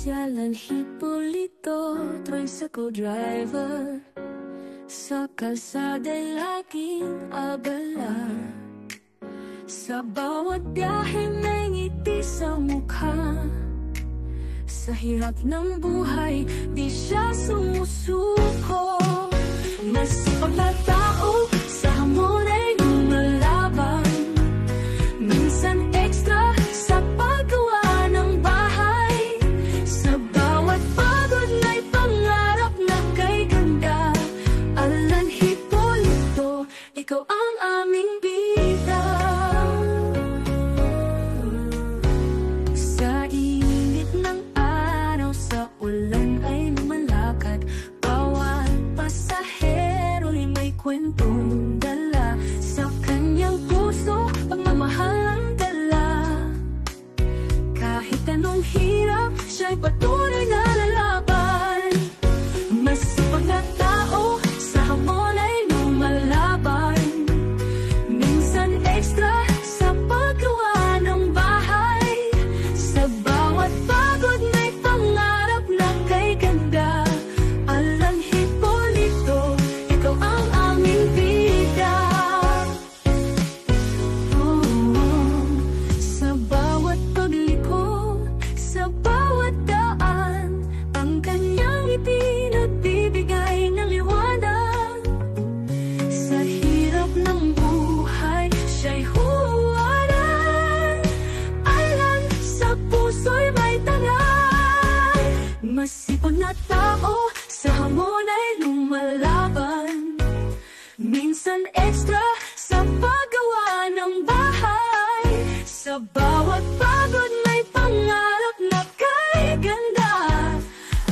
Jalan Hipólito, tricycle driver. Sa kalsada'y laging abala. Sa bawat biyahe may ngiti sa mukha. Sa hirap ng buhay, di siya sumusuko. Masipag na tao, sa hamon ay lumalaban. Minsan extra sa paggawa ng bahay. Sa bawat pagod may pangarap na kay ganda. Alan Hipólito, ikaw ang aming bida. Sa init ng araw, sa ulan ay lumalakad. Bawat pasahero'y may kwentong dala. Sa kanyang puso, pagmamahal ang dala. Kahit anong hirap, siya'y patuloy na lalaban. Masipag na tao, sa hamon ay lumalaban. Minsan extra sa paggawa ng bahay. Sa bawat pagod may pangarap na kay ganda. Alan Hipólito, ikaw ang aming bida. Sa bawat pagliko, sa bawat daan, ang kanyang ipinagbibigay ng liwanag. Sa hirap ng buhay, siya'y huwaran. Alan, sa puso'y may tagal. Masipag na tao, sa hamon ay lumalaban. Minsan extra sa paggawa ng bahay. Sa bawat pagod may pangarap na kay ganda.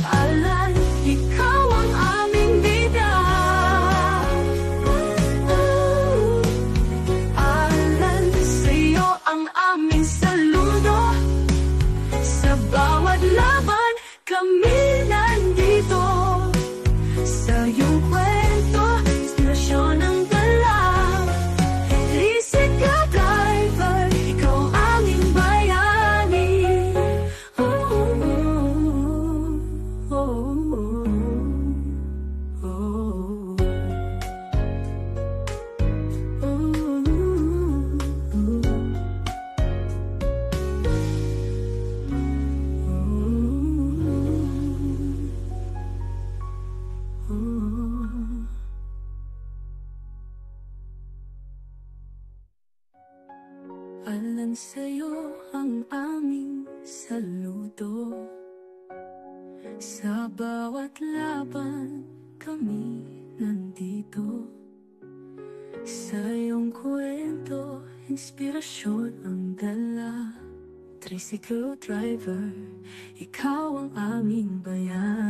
Alan, ikaw ang aming bida. Alan, sa'yo ang aming saludo. Sa bawat laban, kami nandito. Sa iyong kwento, inspirasyon ang dala. Tricycle driver, ikaw aming bayani. Alan, sa'yo ang aming saludo. Sa bawat laban, kami nandito. Sa iyong kwento, inspirasyon ang dala. Tricycle driver, ikaw ang aming bayan.